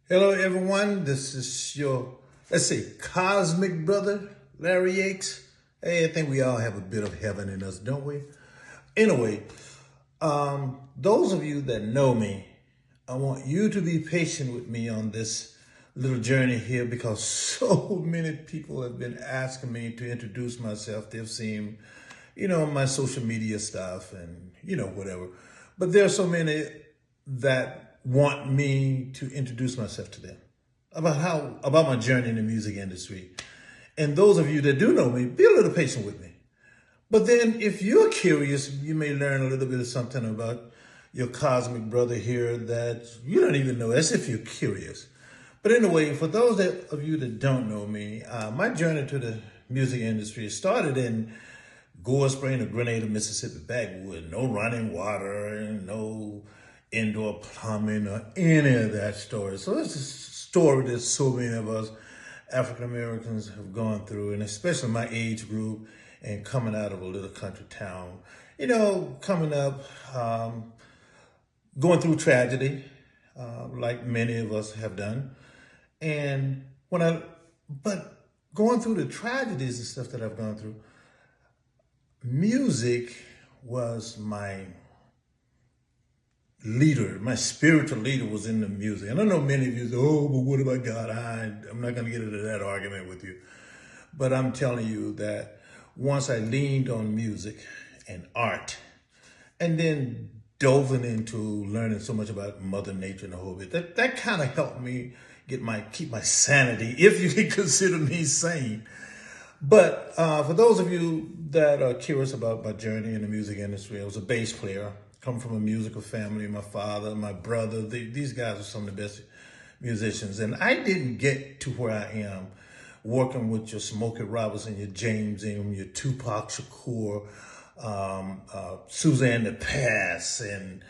Hello, everyone. This is your, let's say, cosmic brother, Larry Yates. Hey, I think we all have a bit of heaven in us, don't we? Anyway, those of you that know me, I want you to be patient with me on this little journey here because so many people have been asking me to introduce myself. They've seen, my social media stuff and, whatever. But there are so many that want me to introduce myself to them about my journey in the music industry. And those of you that do know me, be a little patient with me. But then if you're curious, you may learn a little bit of something about your cosmic brother here that you don't even know. That's if you're curious. But anyway, for those of you that don't know me, my journey to the music industry started in Gore Spring or Grenada, Mississippi backwood. No running water and no indoor plumbing or any of that story. So it's a story that so many of us African Americans have gone through, and especially my age group and coming out of a little country town. Coming up, going through tragedy, like many of us have done. And but going through the tragedies and stuff that I've gone through, music was my leader. My spiritual leader was in the music. And I know many of you say, oh, but what about God? I'm not going to get into that argument with you. But I'm telling you that once I leaned on music and art, and then dove into learning so much about Mother Nature and the whole bit, that kind of helped me keep my sanity, if you can consider me sane. But for those of you that are curious about my journey in the music industry, I was a bass player, come from a musical family. My father, my brother, these guys are some of the best musicians. And I didn't get to where I am working with your Smokey Robinson, your James Ingram, your Tupac Shakur, Suzanne the Pass, and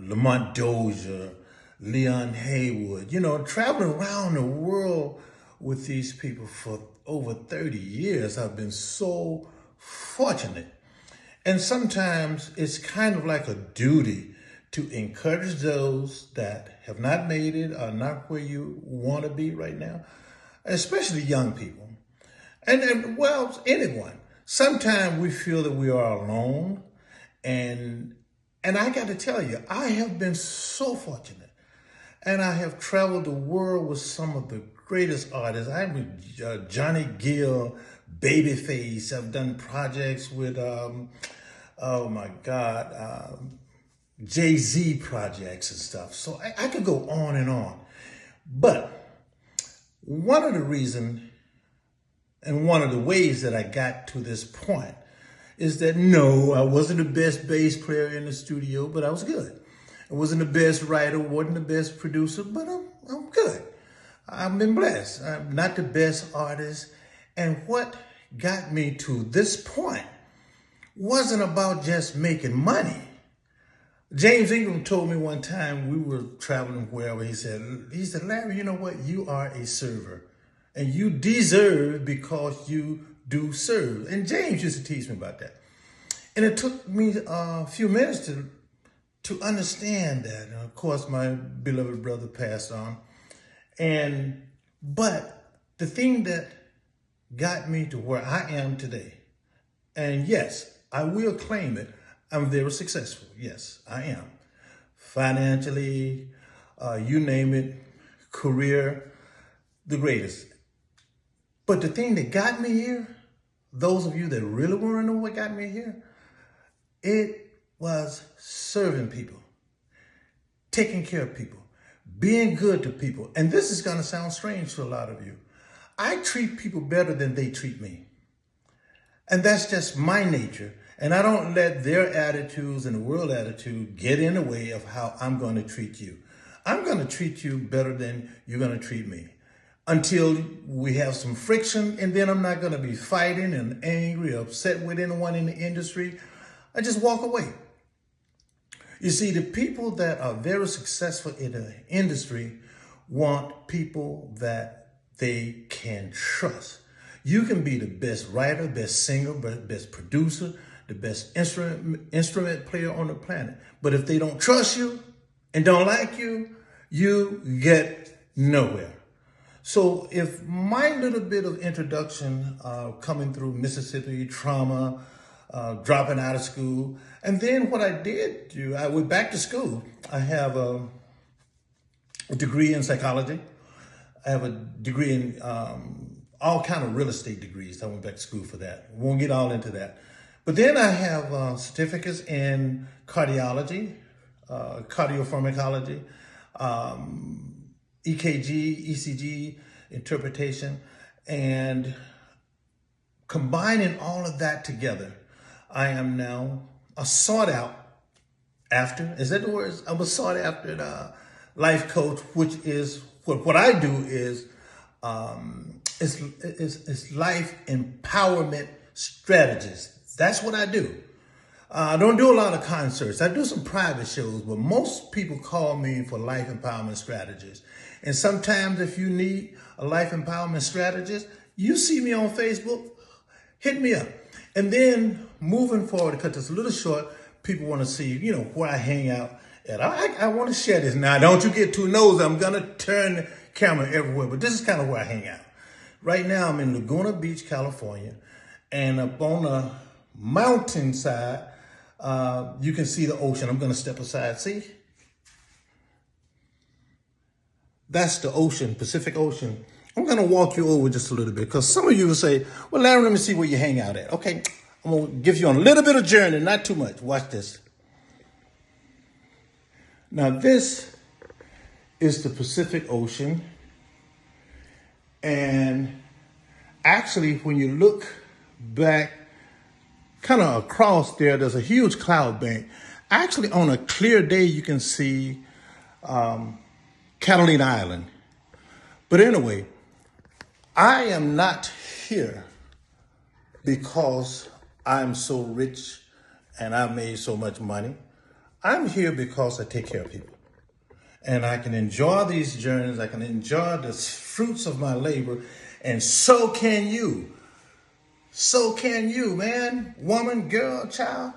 Lamont Dozier, Leon Haywood, traveling around the world with these people for over 30 years. I've been so fortunate. And sometimes it's kind of like a duty to encourage those that have not made it or not where you want to be right now, especially young people. And well, anyone. Sometimes we feel that we are alone. And I got to tell you, I have been so fortunate. And I have traveled the world with some of the greatest artists. I'm with Johnny Gill, Babyface. I've done projects with, oh my God, Jay-Z projects and stuff. So I could go on and on. But one of the reasons and one of the ways that I got to this point is that no, I wasn't the best bass player in the studio, but I was good. I wasn't the best writer, wasn't the best producer, but I'm good. I've been blessed. I'm not the best artist. And what got me to this point wasn't about just making money. James Ingram told me one time, we were traveling wherever, he said, Larry, you know what? You are a server. And you deserve because you do serve. And James used to teach me about that. And it took me a few minutes to understand that. And of course, my beloved brother passed on. But the thing that got me to where I am today, and yes, I will claim it, I'm very successful. Yes, I am. Financially, you name it, career, the greatest. But the thing that got me here, those of you that really want to know what got me here, it was serving people, taking care of people, being good to people. And this is going to sound strange to a lot of you. I treat people better than they treat me. And that's just my nature. And I don't let their attitudes and the world attitude get in the way of how I'm going to treat you. I'm going to treat you better than you're going to treat me until we have some friction. And then I'm not going to be fighting and angry or upset with anyone in the industry. I just walk away. You see, the people that are very successful in the industry want people that they can trust. You can be the best writer, best singer, best producer, the best instrument player on the planet. But if they don't trust you and don't like you, you get nowhere. So if my little bit of introduction coming through Mississippi, trauma, dropping out of school, and then what I did do, I went back to school. I have a degree in psychology. I have a degree in all kind of real estate degrees. I went back to school for that. Won't get all into that. But then I have certificates in cardiology, cardiopharmacology, EKG, ECG, interpretation, and combining all of that together, I am now a sought after, is that the word? I'm a sought after life coach, which is what I do is life empowerment strategies. That's what I do. I don't do a lot of concerts. I do some private shows, but most people call me for life empowerment strategies. And sometimes if you need a life empowerment strategist, you see me on Facebook, hit me up. And then moving forward, because it's a little short, people want to see, where I hang out at. I want to share this. Now, don't you get too nosy. I'm going to turn the camera everywhere, but this is kind of where I hang out. Right now, I'm in Laguna Beach, California, and up on the mountainside, you can see the ocean. I'm going to step aside. See? That's the ocean, Pacific Ocean. I'm going to walk you over just a little bit because some of you will say, well, Larry, let me see where you hang out at. Okay, I'm going to give you a little bit of journey, not too much. Watch this. Now, this is the Pacific Ocean. And actually, when you look back kind of across there, there's a huge cloud bank. Actually, on a clear day, you can see Catalina Island. But anyway, I am not here because I'm so rich and I've made so much money. I'm here because I take care of people. And I can enjoy these journeys. I can enjoy the fruits of my labor. And so can you. So can you, man, woman, girl, child.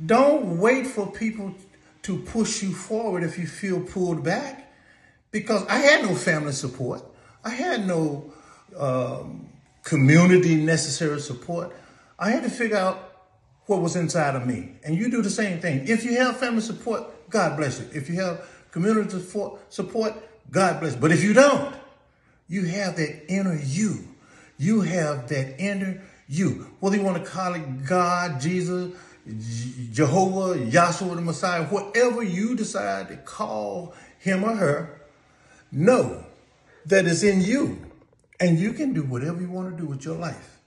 Don't wait for people to push you forward if you feel pulled back. Because I had no family support. I had no community necessary support. I had to figure out what was inside of me. And you do the same thing. If you have family support, God bless you. If you have community support, God bless you. But if you don't, you have that inner you. You have that inner you. Whether you want to call it God, Jesus, Jehovah, Yahshua the Messiah, whatever you decide to call him or her, know that it's in you. And you can do whatever you want to do with your life.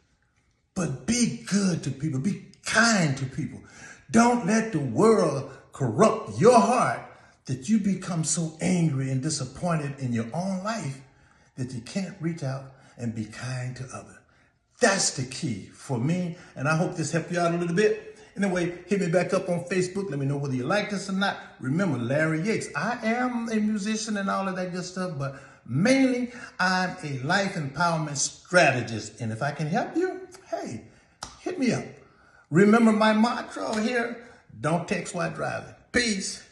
But be good to people. Be kind to people. Don't let the world corrupt your heart that you become so angry and disappointed in your own life that you can't reach out and be kind to others. That's the key for me. And I hope this helped you out a little bit. Anyway, hit me back up on Facebook. Let me know whether you like this or not. Remember, Larry Yates. I am a musician and all of that good stuff, but mainly I'm a life empowerment strategist. And if I can help you, hey, hit me up. Remember my mantra here, don't text while driving. Peace.